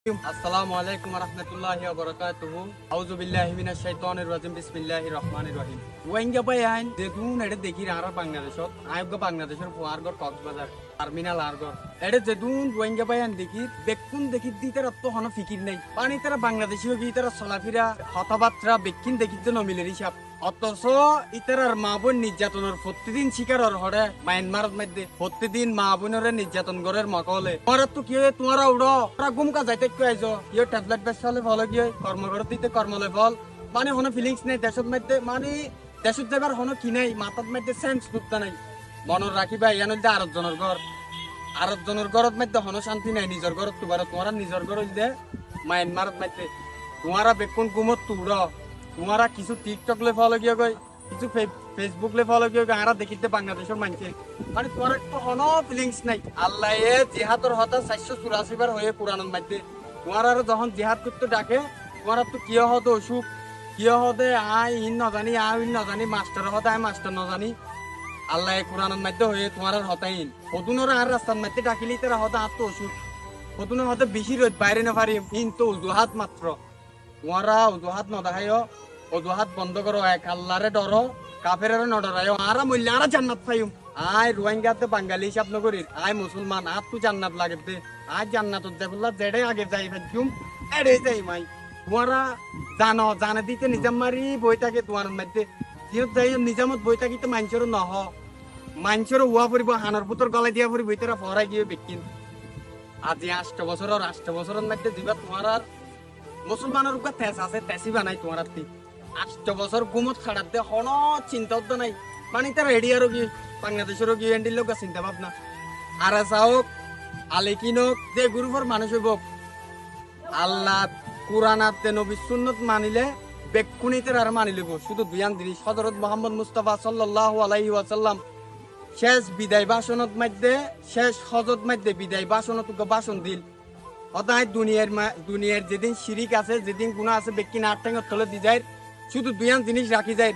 আসসালামু আলাইকুম রহমতুল্লাহি ওয়া বারাকাতুহু আউযু বিল্লাহি মিনাশ শাইতানির রাজিম বিসমিল্লাহির রহমানির রহিম ওয়াইঙ্গা বাই আইন দেখুন এটা দেখি আর বাংলাদেশত আয়োগ্য বাংলাদেশের ফুয়ারগড় কক্সবাজার টার্মিনাল আরগড় এটা যেদুন ওয়াইঙ্গা বাই আইন দেখি বেকুন দেখি দি তারা তো হন ফিকির নাই পানি তারা বাংলাদেশি হবি তারা চলাফেরা হতবাত্রা বেকিন দেখি তো নমিলের হিসাব অথচ ইতারার মা বোন নির্যাতনের প্রতিদিন শিকার হরে মায়ানমারের মধ্যে প্রতিদিন মা বোনের নির্যাতন গড়ের মকলে তোমার তো কি হয় তোমারা উড়ো তোরা গুমকা যাইতে কি আইছো ইয়ে ট্যাবলেট বেসালে ভালো কি হয় কর্মঘর দিতে কর্মলে ফল মানে হনো ফিলিংস নেই দেশের মধ্যে মানে দেশের যাবার হনো কি নাই মাথার মধ্যে সেন্স করতে নাই মনের রাখিবা ইয়ান হইতে আরব জনের ঘরত মধ্যে হনো শান্তি নাই নিজের ঘরত তোমারা নিজের ঘর হইতে মায়ানমারের মধ্যে তোমারা বেকুন গুমত তুড়ো তোমারা কিছু টিকটক লে ফলো গিয়ে গই কিছু ফেসবুক লে ফলো গিয়ে আরা দেখিতে বাংলাদেশের মানুষে মানে তোমার একটু হনো ফিলিংস নাই আল্লাহ জিহাদর হতা 484 বার হয়ে কোরআনের মধ্যে তোমার আর যখন জিহাদ করতে ডাকে তোমার তো কিয় হতো অসুখ কিয় হতে আই ইন নজানি মাস্টার হতে আই মাস্টার নজানি আল্লাহ কোরআনের মধ্যে হয়ে তোমার আর হতাইন হতুনের আর রাস্তার মধ্যে ডাকিলি তারা হতে আর তো অসুখ হতুনের হতে বেশি রোদ বাইরে না পারি কিন্তু অজুহাত মাত্র তোমারা অজুহাত নদাহায় অজুহাত বন্ধ করো এক আল্লাহরে ডরো কাফের নডরায় আরা মূল্য আরা জান্নাত পাইম আয় রোহিঙ্গাতে বাঙালি হিসাব নগরীর আয় মুসলমান আর তু জান্নাত লাগে দে আয় জান্নাত দেখলা যেড়ে আগে যাই ফেলছুম এড়ে যাই মাই তোমারা জানে দিতে নিজাম মারি বই থাকে তোমার মধ্যে যিহত যাই নিজামত বই থাকিতে মানুষের নহ মানুষের হুয়া পড়ব হানার পুতর গলায় দিয়া পড়ব তারা ফরাই গিয়ে বেকিন আজি 8 বছরের মধ্যে দিবা তোমার আর মুসলমানের উপর তেজ আছে তেসি বানাই তোমার 8 বছর গুমত খাড়াত দে হন চিন্তা উদ্দ নাই মানে তার এডিয়ারও কি বাংলাদেশেরও কি এন্ডির লোক চিন্তা ভাবনা আর চাওক আলেকিনক যে গ্রুপের মানুষ হইব আল্লাহ কুরআনাত নবী সুন্নত মানিলে বেকুনিতে আর মানি লইব শুধু দুয়ান জিনিস হযরত মুহাম্মদ মুস্তাফা সাল্লাল্লাহু আলাইহি ওয়াসাল্লাম শেষ বিদায় ভাষণত মধ্যে শেষ হজত মধ্যে বিদায় ভাষণত ভাষণ দিল অতায় দুনিয়ার যেদিন শিরিক আছে যেদিন গুনাহ আছে বেকি না আটটাঙ্গত তলে দি যায় শুধু দুয়ান জিনিস রাখি যায়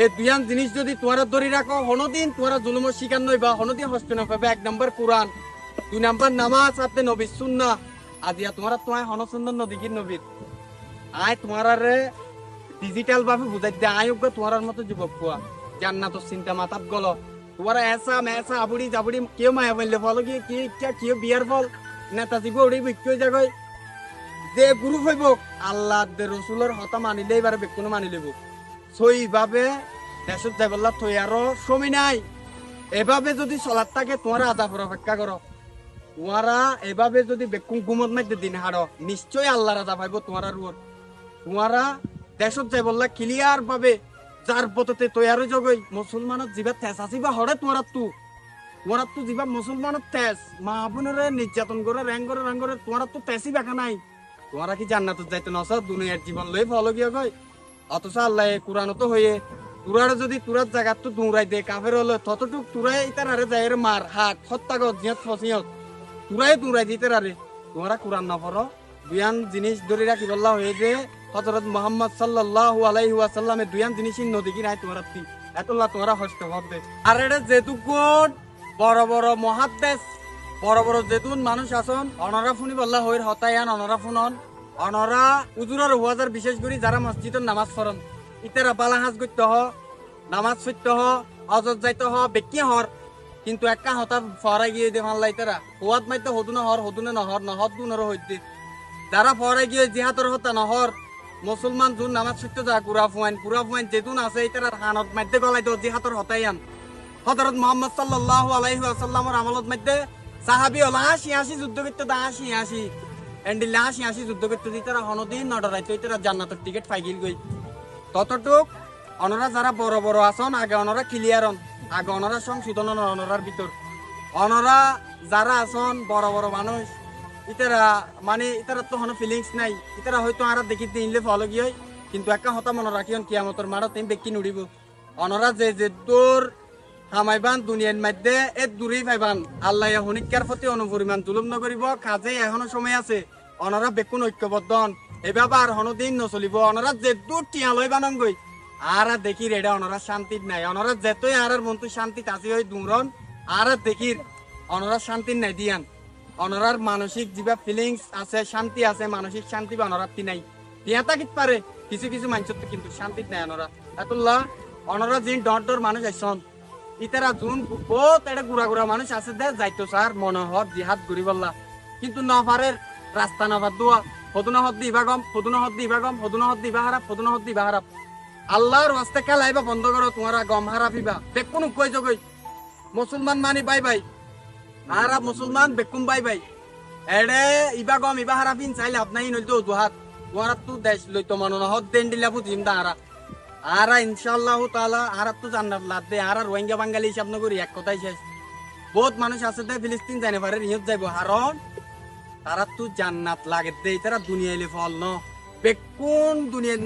এই দুয়ান জিনিস যদি তোমরা ধরে রাখো হনদিন তোমরা জুলুমের শিকার নইবা হনদিন হস্ত না পাবে 1 নম্বর কোরআন 2 নম্বর নামাজ আপনি নবীর সুন্নাহ আদিয়া তোমরা হন সুন্নাহ নবীর নবীর আয় তোমারে ডিজিটাল ভাবে বুঝাই দে আয়োগ্য তোমার মতো যুবক কুয়া জান্নাতের চিন্তা মাথাত গল তোমরা এসা মেসা আবুড়ি জাবুড়ি কেউ মায়া বললে ফলো কি কেউ বিয়ার ফল নেতাজি গৌড়ি বিক্রি জায়গায় যে গ্রুপ হইব আল্লাহ দে রসুলের হতা মানিলে এবার বেকুনো মানি লইব সই ভাবে দেশত যাই বললা থই আরো সময় নাই এভাবে যদি চলার থাকে তোমার আজাফর অপেক্ষা করো তোমারা এভাবে যদি বেকুন গুমত মাইতে দিন হারো নিশ্চয় আল্লাহ রাজা পাইব তোমার রুয়ার তোমারা দেশত যাই বললা ক্লিয়ার ভাবে যার পথতে তৈয়ারই জগই মুসলমানত জিবা তেজ আসিবা হরে তোমার তো জিবা মুসলমানের তেজ মা বোনের নির্যাতন করে র্যাং করে তোমার তো তেজই দেখা নাই তোমরা কি জান্নাত যাইতে নস দুনিয়ার জীবন লই ফলো গিয়ে গই অথচ আল্লাহ কোরআন তো হয়ে তুরার যদি তুরার জায়গা তো দৌড়াই দে কাফের হলো ততটুক তুরাই ইতার আরে যাই মার হাত হত্যাগত জিয়ত ফসিয়ত তুরাই দৌড়াই দিতে আরে তোমরা কোরআন না পড়ো দুয়ান জিনিস ধরে রাখি বললা হয়ে যে হযরত মুহাম্মদ সাল্লাল্লাহু আলাইহি ওয়াসাল্লামে দুয়ান জিনিসই নদী কি নাই তোমরা এতলা তোমরা হস্ত হবে আর এটা যেতুকুন বড় বড় মহাদ্দেশ বড় বড় যেতুন মানুষ আসন অনরা ফুনি বললা হইর হতায়ান অনরা ফুনন অনরা উজুরের হুয়াজার বিশেষ করে যারা মসজিদের নামাজ পড়ন ইতারা বালা হাজ করতে হ নামাজ পড়তে হ হজত যাইতে হ বেকি হর কিন্তু একা হতা ফরাই গিয়ে দে মাল্লা ইতারা হুয়াত মাইতে হদুনে নহর দুনর হইতে যারা ফরাই গিয়ে জিহাদর হতা নহর মুসলমান জুন নামাজ পড়তে যা পুরা ফুয়াইন যেতুন আছে ইতারা হানত মাইতে গলাই তো জিহাদর হতায়ান হযরত মুহাম্মদ সাল্লাল্লাহু আলাইহি ওয়াসাল্লামের আমলত মধ্যে সাহাবী হল 80 যুদ্ধ করতে 80 এন্ডিল 80 যুদ্ধ করতে তারা হনদিন নডরাইতে তারা জান্নাতের টিকিট পাইগিল গই ততটুক অনরা যারা বড় বড় আসন আগে অনরা ক্লিয়ারন আগে অনরা সংশোধন অনরার ভিতর অনরা যারা আসন বড় বড় মানুষ ইতারা মানে ইতারা তো হন ফিলিংস নাই ইতারা হয়তো আর দেখিতে ইনলে ফলো গিয়ে কিন্তু একা হতা মনে রাখিয়ন কিয়ামতের মারত তুমি বেকি নুড়িব অনরা যে তোর হামাইবান দুনিয়ার মধ্যে দূরেই পাইবান আল্লাহ হনিকার প্রতি অনুপরিমাণ জুলুম নকরিব কাজে এখনো সময় আছে অনরা বেকুন ঐক্যবদ্ধন এভাবে আর হনদিন নচলিব অনরা যে দূর টিয়া লই বানঙ্গই আর দেখি রেডা অনরা শান্তির নাই অনরা যেতই আর মনটো শান্তি তাসি হই দুমরন আর দেখির অনরা শান্তির নাই দিয়ান অনরার মানসিক যেবা ফিলিংস আছে শান্তি আছে মানসিক শান্তি বা অনরার নাই দিয়া থাকিত পারে কিছু কিছু মানুষের তো কিন্তু শান্তি নাই অনরা এতল্লা অনরা যে ডর মানুষ আইসন ইতারা জুন বহুত একটা গুড়া গুড়া মানুষ আছে দে যাইতো স্যার মনোহর জিহাদ ঘুরি বললা কিন্তু নফারের রাস্তা নফার দোয়া ফদুনা হদ দিবা গম ফদুনা হদ দিবা গম ফদুনা হদ দিবা হারাপ ফদুনা হদ দিবা হারাপ আল্লাহর ওয়াস্তে খেলাইবা বন্ধ করো তোমারা গম হারাফিবা বেকুন কই জগই মুসলমান মানি বাই বাই হারাপ মুসলমান বেকুম বাই বাই এডে ইবা গম ইবা হারাফিন চাইলে আপনাই নইতো দুহাত তোমারা তো দেশ লইতো মনোনা হদ দেন দিলা বুঝিম দা হারা আরা ইনশাআল্লাহ তাআলা আরা তো জান্নাত লাদবে আরা রোহিঙ্গা বাঙালি হিসাব নগরি এক কথাই শেষ বহুত মানুষ আছে দে ফিলিস্তিন যাইতে পারে নিয়ত যাইব হারন তারা তো জান্নাত লাগে দে তারা দুনিয়াইলে ফল ন বেকুন দুনিয়ার